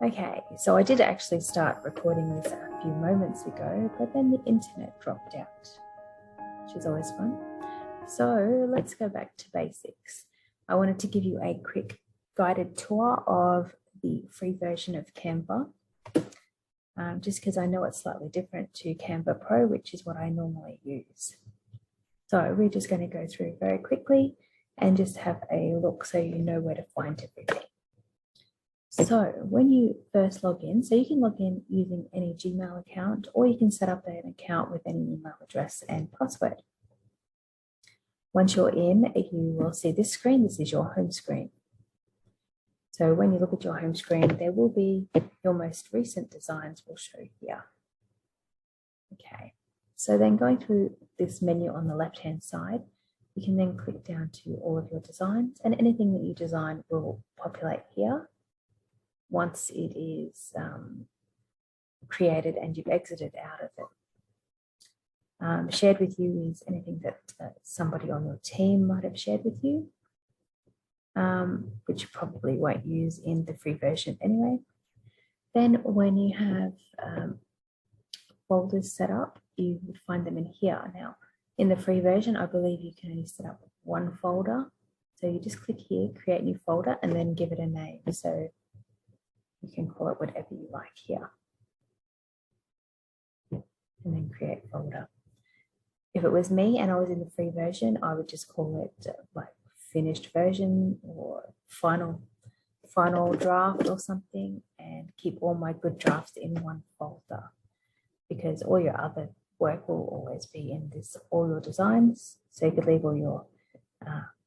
Okay, so I did actually start recording this a few moments ago, but then the internet dropped out, which is always fun. So let's go back to basics. I wanted to give you a quick guided tour of the free version of Canva, just because I know it's slightly different to Canva Pro, which is what I normally use. So we're just going to go through very quickly and just have a look so you know where to find everything. So when you first log in, so you can log in using any Gmail account, or you can set up an account with any email address and password. Once you're in, you will see this screen. This is your home screen. So when you look at your home screen, there will be your most recent designs will show here. Okay, so then going through this menu on the left-hand side, you can then click down to all of your designs, and anything that you design will populate here once it is created and you've exited out of it. Shared with you is anything that somebody on your team might have shared with you, which you probably won't use in the free version anyway. Then when you have folders set up, you would find them in here. Now, in the free version, I believe you can only set up one folder. So you just click here, create new folder, and then give it a name. So you can call it whatever you like here. And then create folder. If it was me and I was in the free version, I would just call it like finished version or final draft or something, and keep all my good drafts in one folder, because all your other work will always be in this, all your designs. So you could leave all your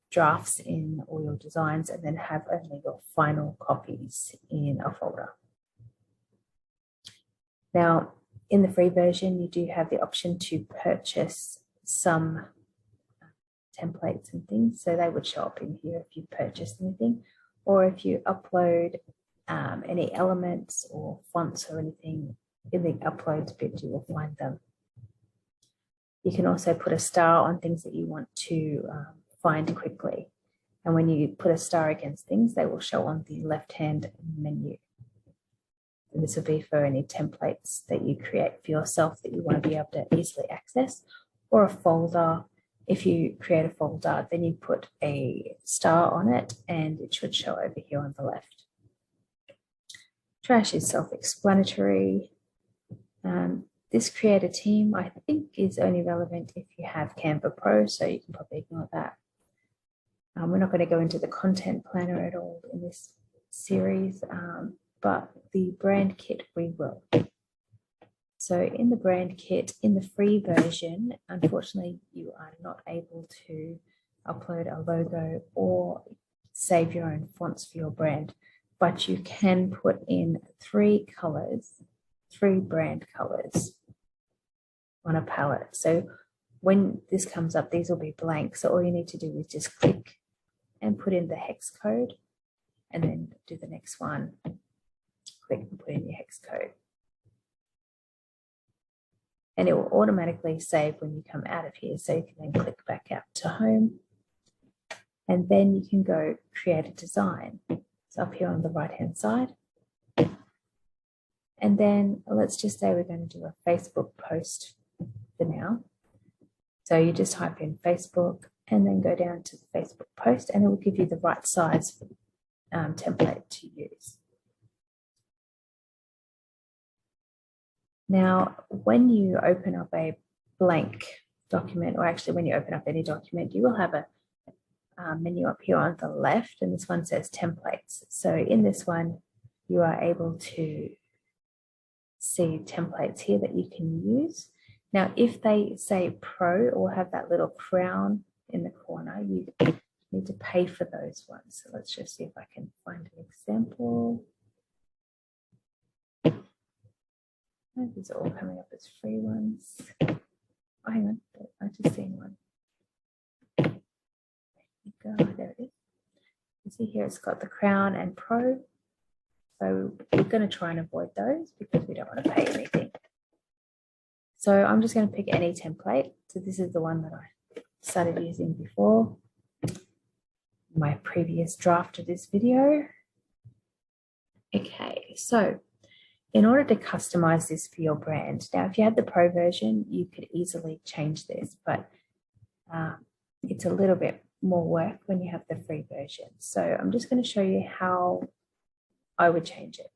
drafts in all your designs and then have only your final copies in a folder. Now, in the free version, you do have the option to purchase some templates and things. So they would show up in here if you purchased anything, or if you upload any elements or fonts or anything in the uploads bit, you will find them. You can also put a star on things that you want to find quickly. And when you put a star against things, they will show on the left-hand menu. And this will be for any templates that you create for yourself that you want to be able to easily access, or a folder. If you create a folder, then you put a star on it and it should show over here on the left. Trash is self-explanatory. This create a team, I think, is only relevant if you have Canva Pro, so you can probably ignore that. We're not going to go into the content planner at all in this series, but the brand kit we will. So in the brand kit, in the free version, unfortunately, you are not able to upload a logo or save your own fonts for your brand, but you can put in three brand colors on a palette. So when this comes up, these will be blank. So all you need to do is just click and put in the hex code, and then do the next one. Click and put in your hex code. And it will automatically save when you come out of here. So you can then click back out to home, and then you can go create a design. It's up here on the right-hand side. And then let's just say we're going to do a Facebook post for now. So you just type in Facebook and then go down to the Facebook post, and it will give you the right size template to use. Now, when you open up a blank document, or actually when you open up any document, you will have a menu up here on the left, and this one says templates. So in this one, you are able to see templates here that you can use. Now, if they say Pro or have that little crown in the corner, you need to pay for those ones. So let's just see if I can find an example. These are all coming up as free ones. Oh, hang on, I just seen one. There you go, there it is. You see here it's got the crown and Pro. So we're going to try and avoid those because we don't want to pay anything. So I'm just going to pick any template. So this is the one that I started using before, my previous draft of this video. Okay, so in order to customize this for your brand, now if you had the Pro version, you could easily change this, but it's a little bit more work when you have the free version. So I'm just going to show you how I would change it.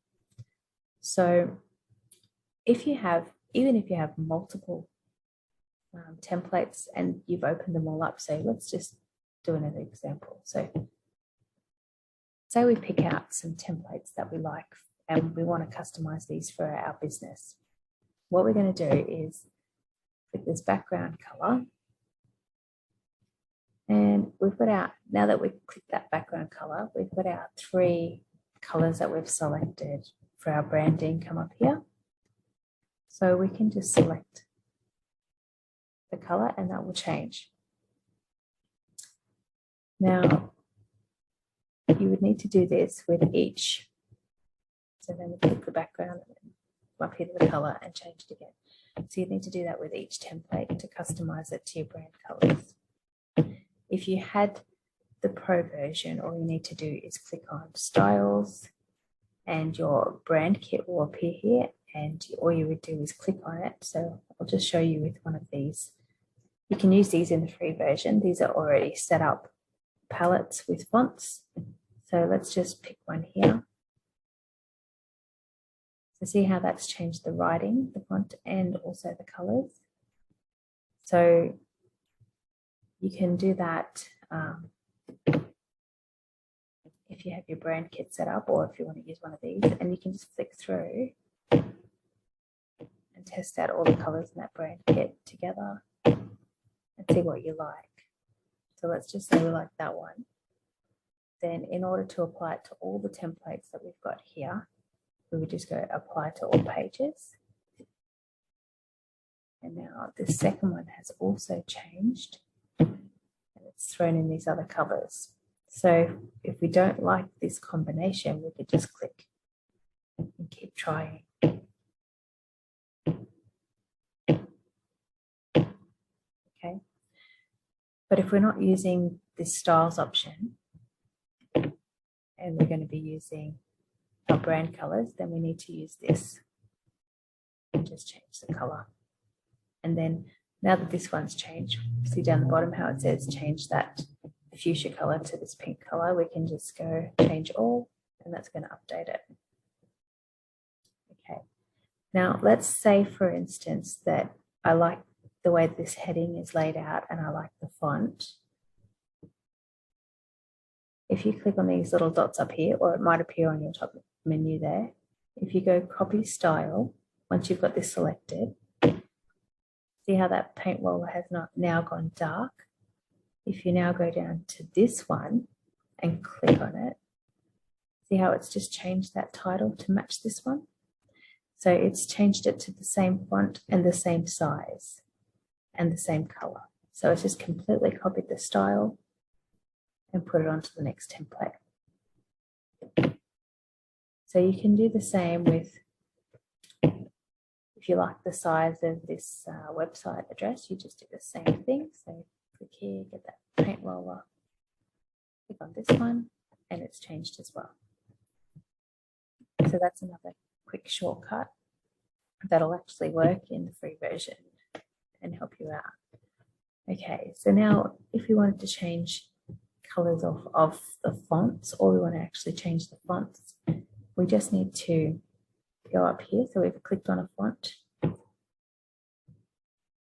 So even if you have multiple templates and you've opened them all up, so let's just do another example. So say we pick out some templates that we like and we want to customize these for our business. What we're going to do is click this background color, and we've got our, now that we've clicked that background color, we've got our 3 colors that we've selected for our branding come up here. So we can just select the color and that will change. Now, you would need to do this with each. So then we click the background and then up here to the color and change it again. So you need to do that with each template to customize it to your brand colors. If you had the Pro version, all you need to do is click on Styles and your brand kit will appear here, and all you would do is click on it. So I'll just show you with one of these. You can use these in the free version. These are already set up palettes with fonts. So let's just pick one here. So see how that's changed the writing, the font, and also the colors. So you can do that if you have your brand kit set up, or if you want to use one of these, and you can just click through and test out all the colors in that brand kit together and see what you like. So let's just say we like that one. Then in order to apply it to all the templates that we've got here, we would just go apply to all pages. And now the second one has also changed, and it's thrown in these other colors. So if we don't like this combination, we could just click and keep trying. Okay. But if we're not using this styles option and we're going to be using our brand colors, then we need to use this and just change the color. And then now that this one's changed, see down the bottom how it says change that fuchsia color to this pink color, we can just go change all, and that's going to update it. Okay. Now let's say, for instance, that I like the way this heading is laid out and I like the font. If you click on these little dots up here, or it might appear on your top menu there, if you go copy style, once you've got this selected, see how that paint roller has now gone dark? If you now go down to this one and click on it, see how it's just changed that title to match this one? So it's changed it to the same font and the same size and the same color. So it's just completely copied the style and put it onto the next template. So you can do the same with, if you like the size of this website address, you just do the same thing. So click here, get that paint roller, click on this one, and it's changed as well. So that's another quick shortcut that'll actually work in the free version and help you out. Okay, so now if we wanted to change colors of the fonts, or we want to actually change the fonts, we just need to go up here. So we've clicked on a font.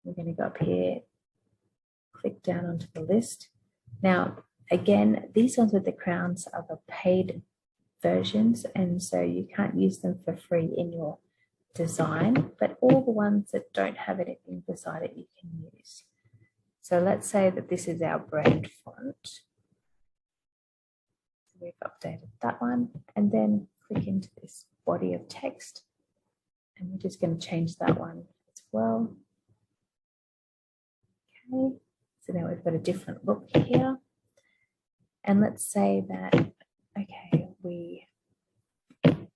We're going to go up here, click down onto the list. Now, again, these ones with the crowns are the paid versions, and so you can't use them for free in your design, but all the ones that don't have anything beside it, you can use. So let's say that this is our brand font. So we've updated that one, and then click into this body of text, and we're just going to change that one as well. Okay, so now we've got a different look here. And let's say that, okay, we on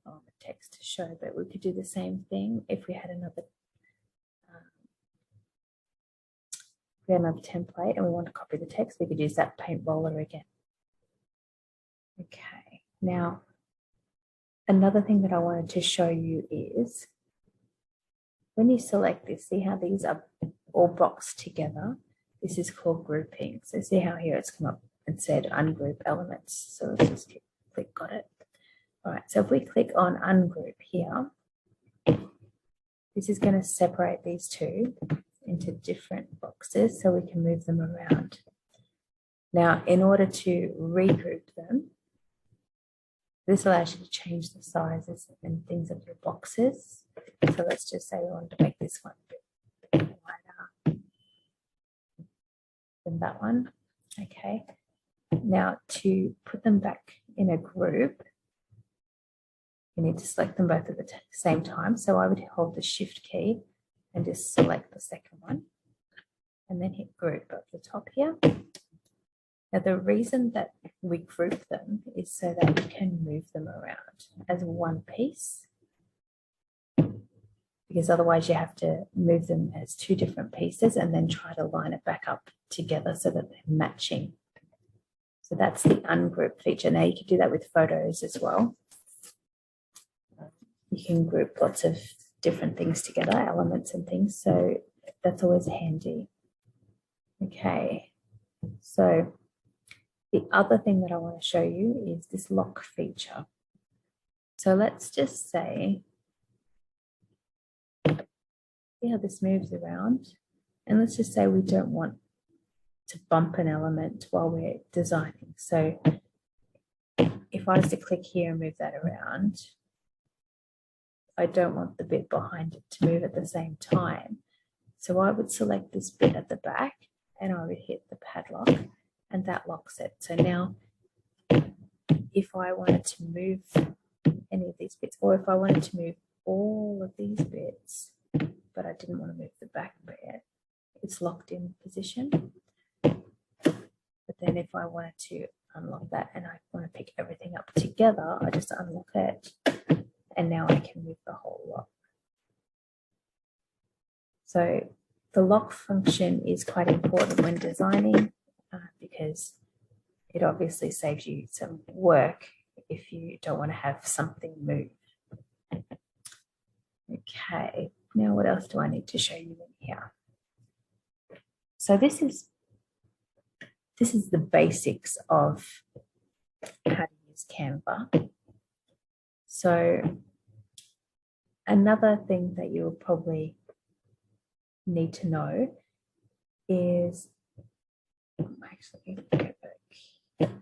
the text to show, but we could do the same thing if we had another template and we want to copy the text. We could use that paint roller again. Okay, now another thing that I wanted to show you is when you select this, see how these are all boxed together? This is called grouping. So see how here it's come up and said ungroup elements. So let's just click got it. All right, so if we click on ungroup here, this is going to separate these two into different boxes so we can move them around. Now, in order to regroup them, this allows you to change the sizes and things of your boxes. So let's just say we want to make this one a bit wider than that one. Okay. Now, to put them back in a group, you need to select them both at the same time. So I would hold the Shift key and just select the second one and then hit group at the top here. Now, the reason that we group them is so that you can move them around as one piece, because otherwise you have to move them as two different pieces and then try to line it back up together so that they're matching. So that's the ungroup feature. Now, you can do that with photos as well. You can group lots of different things together, elements and things. So that's always handy. Okay, so the other thing that I want to show you is this lock feature. So let's just say, see how this moves around? And let's just say we don't want to bump an element while we're designing. So if I was to click here and move that around, I don't want the bit behind it to move at the same time. So I would select this bit at the back and I would hit the padlock and that locks it. So now if I wanted to move any of these bits, or if I wanted to move all of these bits, but I didn't want to move the back bit, it's locked in position. But then if I wanted to unlock that and I want to pick everything up together, I just unlock it and now I can move the whole lock. So the lock function is quite important when designing because it obviously saves you some work if you don't want to have something move. Okay, now what else do I need to show you in here? So this is the basics of how to use Canva. So another thing that you'll probably need to know is, actually go back here.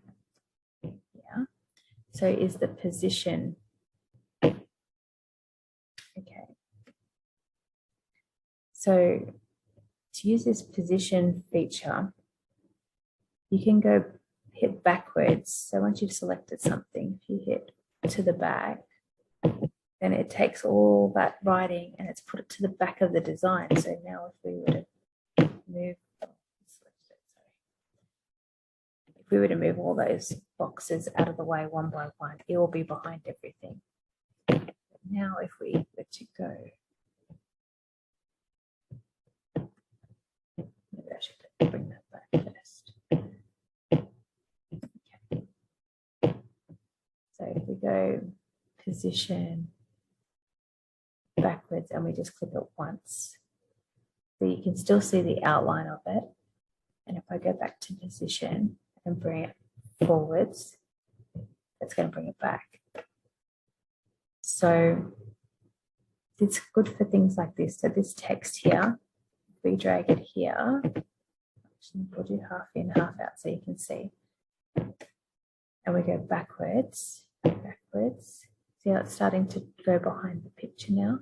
So is the position. Okay. So to use this position feature, you can go hit backwards. So once you've selected something, if you hit to the back, then it takes all that writing and it's put it to the back of the design. So now if we were to move, if we were to move all those boxes out of the way one by one, it will be behind everything. Now if we were to go, maybe I should bring that back first. Okay. So if we go position backwards and we just click it once, so you can still see the outline of it. And if I go back to position and bring it forwards, that's going to bring it back. So it's good for things like this. So this text here, if we drag it here, actually we'll do half in, half out so you can see. And we go backwards, backwards. See how it's starting to go behind the picture now?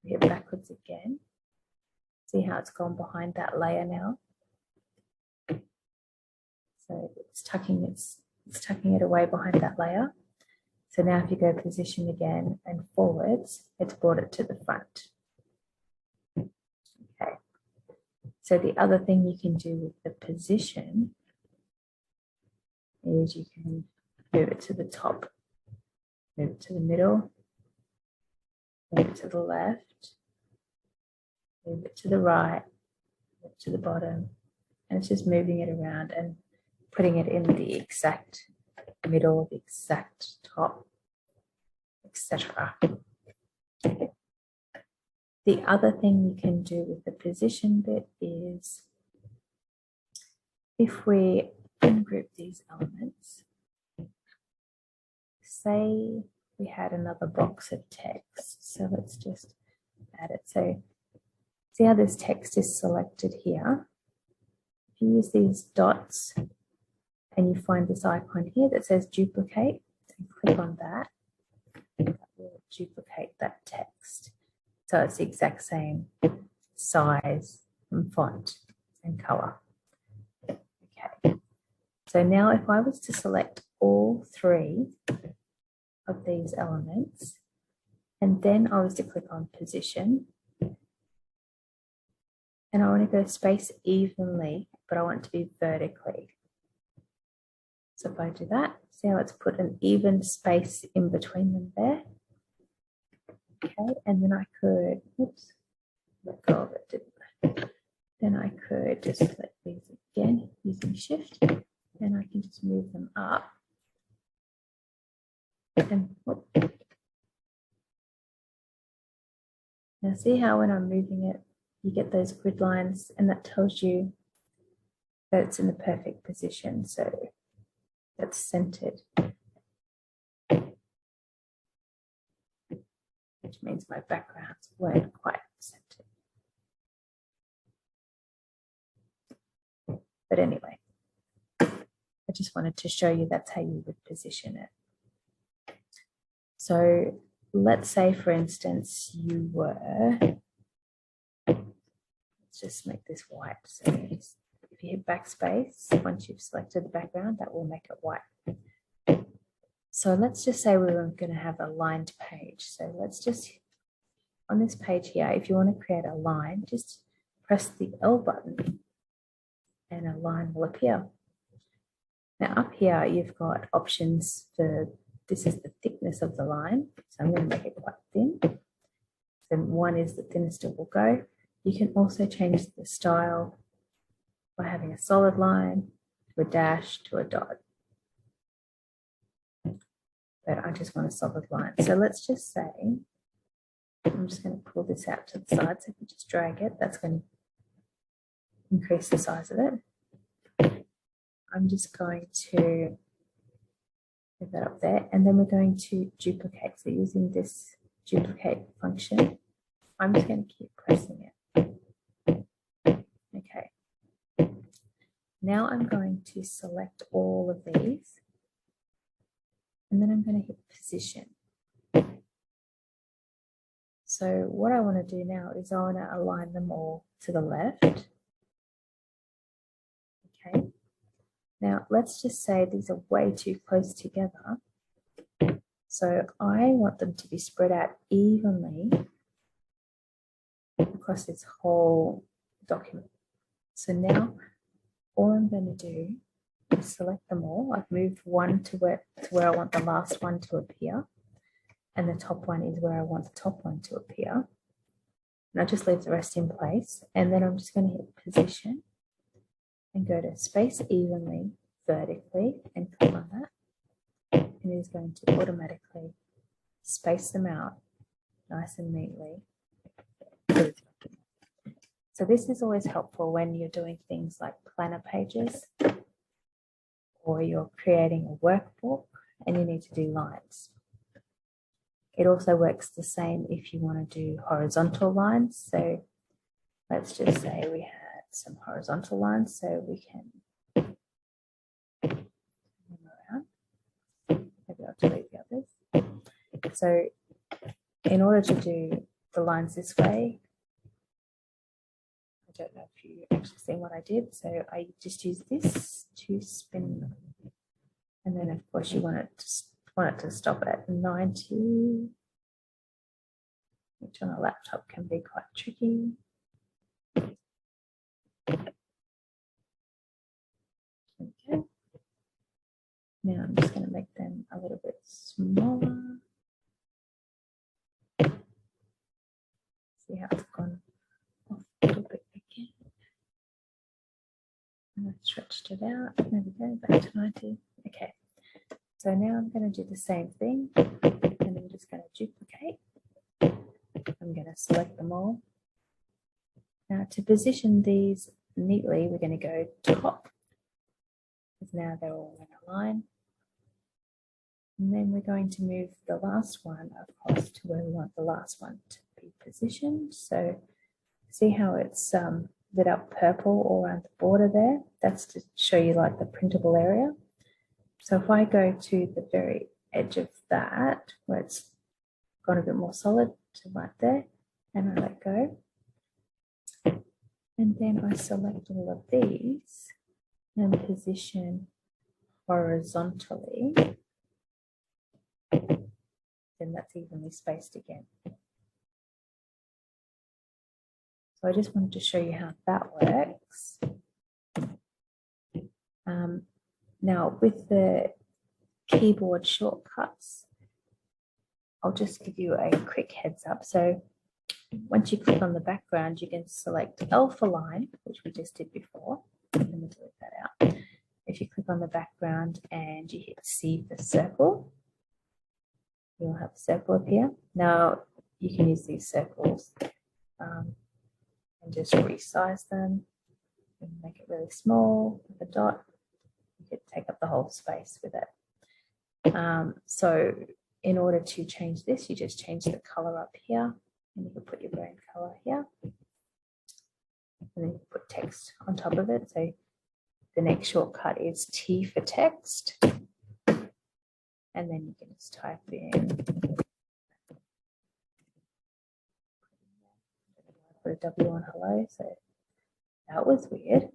We hit backwards again. See how it's gone behind that layer now? So it's tucking it away behind that layer. So now if you go position again and forwards, it's brought it to the front. Okay. So the other thing you can do with the position is you can move it to the top, move it to the middle, move it to the left, move it to the right, move it to the bottom, and it's just moving it around and putting it in the exact middle, the exact top. etc. The other thing you can do with the position bit is, if we ungroup these elements, say we had another box of text. So let's just add it. So see how this text is selected here? If you use these dots and you find this icon here that says duplicate, and click on that, that will duplicate that text. So it's the exact same size and font and color. Okay. So now if I was to select all three of these elements, and then I was to click on position, and I want to go space evenly, but I want it to be vertically. So if I do that, see how it's put an even space in between them there. Okay, and then I could, oops, let go of it, didn't I? Then I could just select these again using shift, and I can just move them up. And whoop. Now see how when I'm moving it, you get those grid lines, and that tells you that it's in the perfect position. So that's centered, which means my backgrounds weren't quite centered. But anyway, I just wanted to show you that's how you would position it. So let's say, for instance, you were, let's just make this white. So if you hit backspace, once you've selected the background, that will make it white. So let's just say we were going to have a lined page. So let's just, on this page here, if you want to create a line, just press the L button and a line will appear. Now up here, you've got options for, this is the thickness of the line. So I'm going to make it quite thin. So 1 is the thinnest it will go. You can also change the style by having a solid line to a dash to a dot. But I just want a solid line. So let's just say, I'm just going to pull this out to the side. So if you just drag it, that's going to increase the size of it. I'm just going to put that up there, and then we're going to duplicate. So using this duplicate function, I'm just going to keep pressing it. Okay. Now I'm going to select all of these, and then I'm going to hit position. So what I want to do now is I want to align them all to the left. Okay. Now let's just say these are way too close together. So I want them to be spread out evenly across this whole document. So now all I'm going to do is select them all. I've moved one to where I want the last one to appear, and the top one is where I want the top one to appear. And I just leave the rest in place, and then I'm just going to hit position and go to space evenly vertically and click on that, and it is going to automatically space them out nice and neatly. So this is always helpful when you're doing things like planner pages, or you're creating a workbook and you need to do lines. It also works the same if you want to do horizontal lines. So let's just say we had some horizontal lines, so we can move around. Maybe I'll delete the others. So in order to do the lines this way, I don't know if you actually seen what I did. So I just use this to spin them. And then of course you want it to stop at 90, which on a laptop can be quite tricky. Okay. Now I'm just going to make them a little bit smaller. See how it's gone off a little bit again. And I've stretched it out. There we go, back to 90. Okay. So now I'm going to do the same thing. I'm going to just going to duplicate. I'm going to select them all. Now to position these neatly, we're going to go top, because now they're all in a line. And then we're going to move the last one across to where we want the last one to be positioned. So see how it's lit up purple all around the border there? That's to show you like the printable area. So if I go to the very edge of that, where it's gone a bit more solid to right there, and I let go. And then I select all of these and position horizontally. Then that's evenly spaced again. So I just wanted to show you how that works. Now with the keyboard shortcuts, I'll just give you a quick heads up. So once you click on the background, you can select alpha line, which we just did before. Let me delete that out. If you click on the background and you hit C for circle, you'll have a circle appear. Now you can use these circles and just resize them and make it really small with a dot. You could take up the whole space with it. So in order to change this, you just change the color up here, and you can put your brand color here, and then you put text on top of it. So the next shortcut is T for text, and then you can just type in, put a W on hello, so that was weird.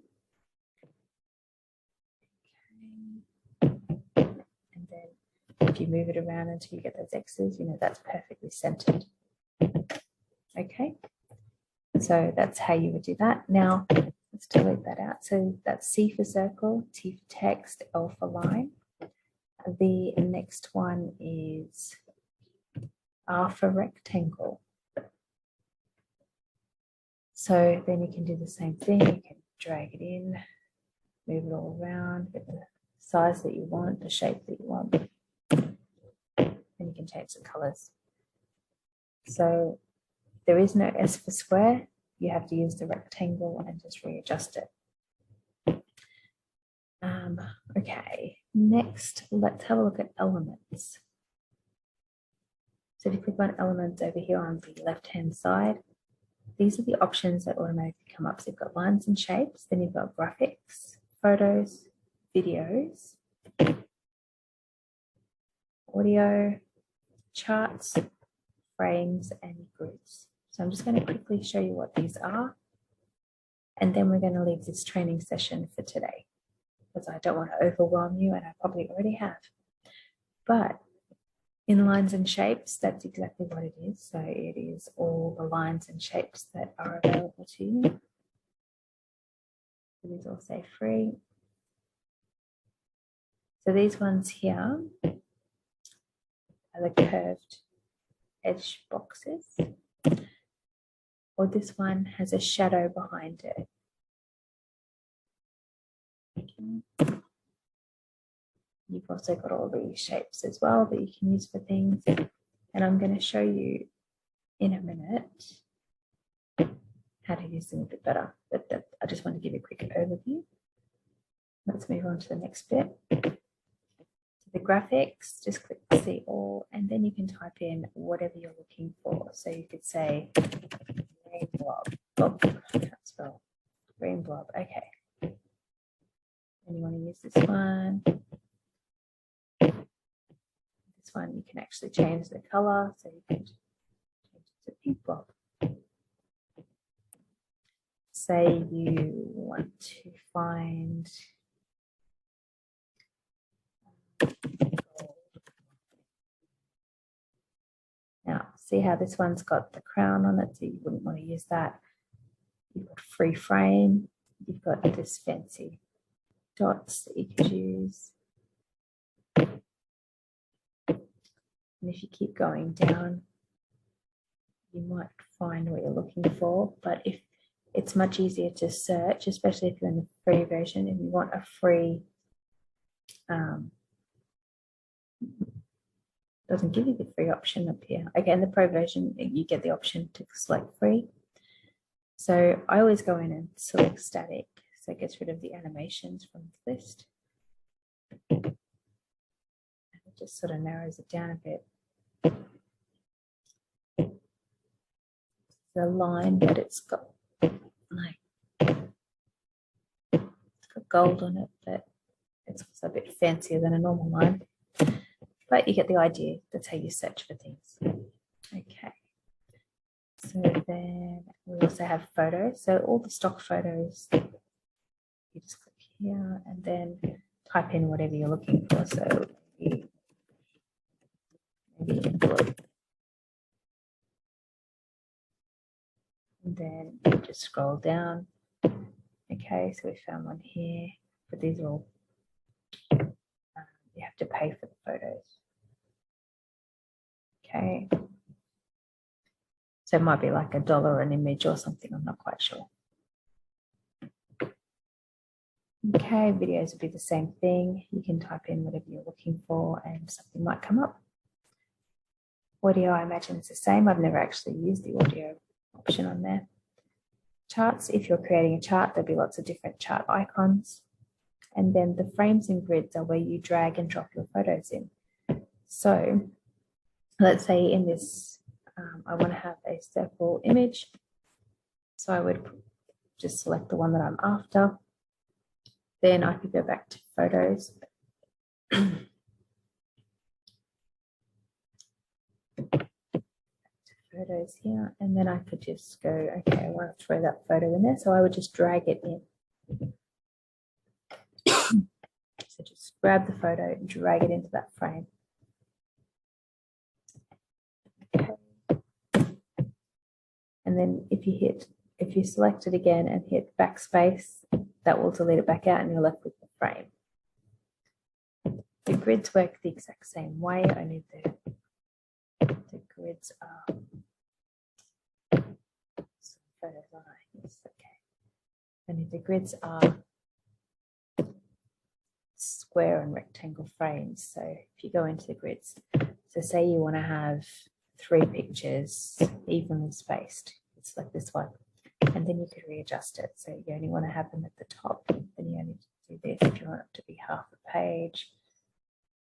Okay. And then if you move it around until you get those X's, you know, that's perfectly centered. Okay, so that's how you would do that. Now let's delete that out. So that's C for circle, T for text, L for line. The next one is R for rectangle. So then you can do the same thing. You can drag it in, move it all around, get the size that you want, the shape that you want, and you can change the colors. So there is no S for square. You have to use the rectangle and just readjust it. Okay, next, let's have a look at elements. So if you click on elements over here on the left-hand side, these are the options that automatically come up. So you've got lines and shapes, then you've got graphics, photos, videos, audio, charts, frames, and groups. So I'm just going to quickly show you what these are, and then we're going to leave this training session for today, because I don't want to overwhelm you, and I probably already have. But in lines and shapes, that's exactly what it is. So it is all the lines and shapes that are available to you. These all say free. So these ones here are the curved edge boxes, or this one has a shadow behind it. Okay. You've also got all these shapes as well that you can use for things, and I'm going to show you in a minute how to use them a bit better, but I just want to give you a quick overview. Let's move on to the next bit. So the graphics, just click see all, and then you can type in whatever you're looking for. So you could say green blob. Oh, I can't spell. Green blob, okay. And you want to use this one. This one you can actually change the color, so you can change it to pink blob. Say you want to find now, see how this one's got the crown on it, so you wouldn't want to use that. You've got free frame, you've got this fancy dots that you could use. And if you keep going down, you might find what you're looking for. But if it's much easier to search, especially if you're in the free version and you want a free doesn't give you the free option up here. Again, the Pro version, you get the option to select free. So I always go in and select static. So it gets rid of the animations from the list. And it just sort of narrows it down a bit. The line, but it's got like, it's got gold on it, but it's also a bit fancier than a normal line. But you get the idea. That's how you search for things. Okay. So then we also have photos. So all the stock photos, you just click here and then type in whatever you're looking for. So maybe blue. And then you just scroll down. Okay, so we found one here, but these are all, you have to pay for the photos. Okay. So it might be like $1 an image or something, I'm not quite sure. Okay, videos would be the same thing. You can type in whatever you're looking for and something might come up. Audio, I imagine it's the same. I've never actually used the audio option on there. Charts, if you're creating a chart, there'll be lots of different chart icons. And then the frames and grids are where you drag and drop your photos in. So let's say in this, I want to have a circle image. So I would just select the one that I'm after. Then I could go back to photos. Photos here, and then I could just go, okay, I want to throw that photo in there. So I would just drag it in. So just grab the photo and drag it into that frame. Okay. And then if you select it again and hit backspace, that will delete it back out and you're left with the frame. The grids work the exact same way, only the grids are photos, yes, okay. Only the grids are square and rectangle frames. So if you go into the grids, so say you want to have 3 pictures evenly spaced, it's like this one, and then you could readjust it. So you only want to have them at the top, then you only do this. If you want it to be half a page,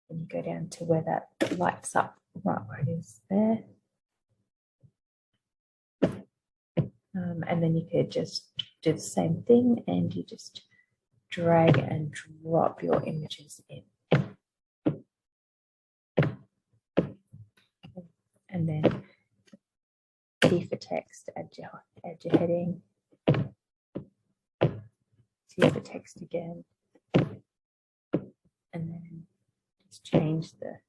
then you go down to where that lights up, right where it is there. And then you could just do the same thing and you just drag and drop your images in. And then T for text, add your heading. T for text again. And then just change the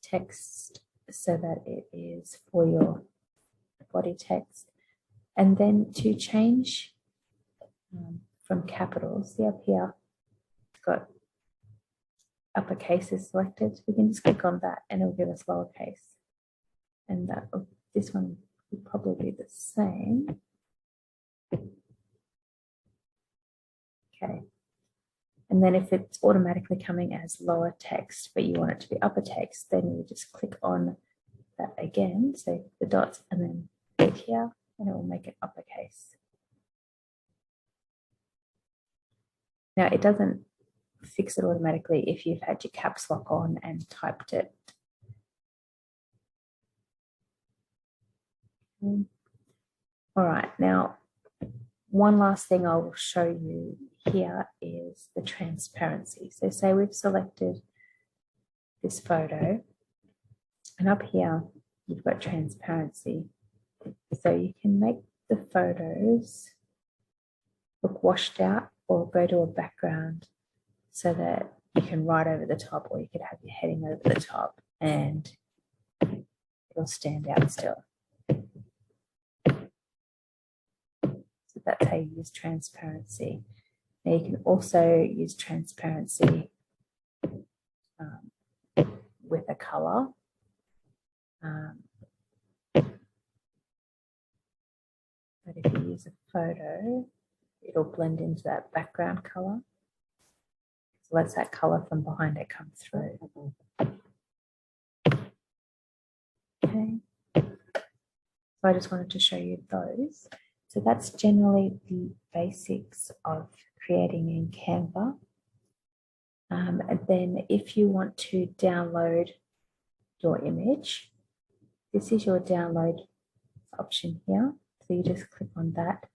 text so that it is for your body text. And then to change from capitals, see up here, it's got uppercase is selected. We can just click on that and it'll give us lowercase. And that this one would probably be the same. Okay. And then if it's automatically coming as lower text, but you want it to be upper text, then you just click on that again. So the dots and then click here and it will make it uppercase. Now it doesn't fix it automatically if you've had your caps lock on and typed it. All right, now one last thing I will show you here is the transparency. So say we've selected this photo and up here you've got transparency. So you can make the photos look washed out or go to a background so that you can write over the top, or you could have your heading over the top and it'll stand out still. So that's how you use transparency. Now you can also use transparency with a color. But if you use a photo, it'll blend into that background color. lets that color from behind it come through. Okay. So I just wanted to show you those. So that's generally the basics of creating in Canva. And then if you want to download your image, this is your download option here. So you just click on that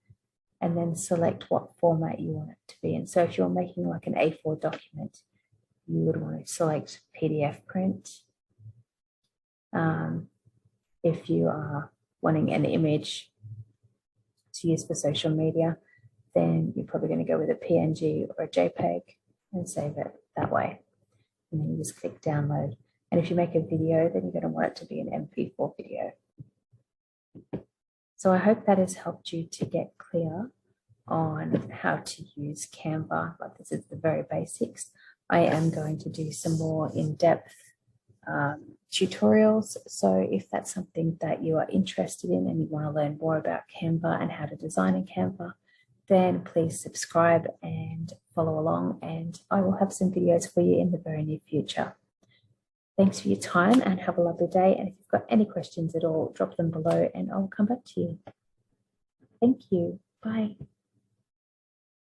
and then select what format you want it to be in. So if you're making like an A4 document, you would want to select PDF print. If you are wanting an image to use for social media, then you're probably going to go with a PNG or a JPEG and save it that way. And then you just click download. And if you make a video, then you're going to want it to be an MP4 video. So I hope that has helped you to get clear on how to use Canva. Like, this is the very basics. I am going to do some more in-depth tutorials. So if that's something that you are interested in and you want to learn more about Canva and how to design in Canva, then please subscribe and follow along, and I will have some videos for you in the very near future. Thanks for your time and have a lovely day. And if you've got any questions at all, drop them below and I'll come back to you. Thank you. Bye.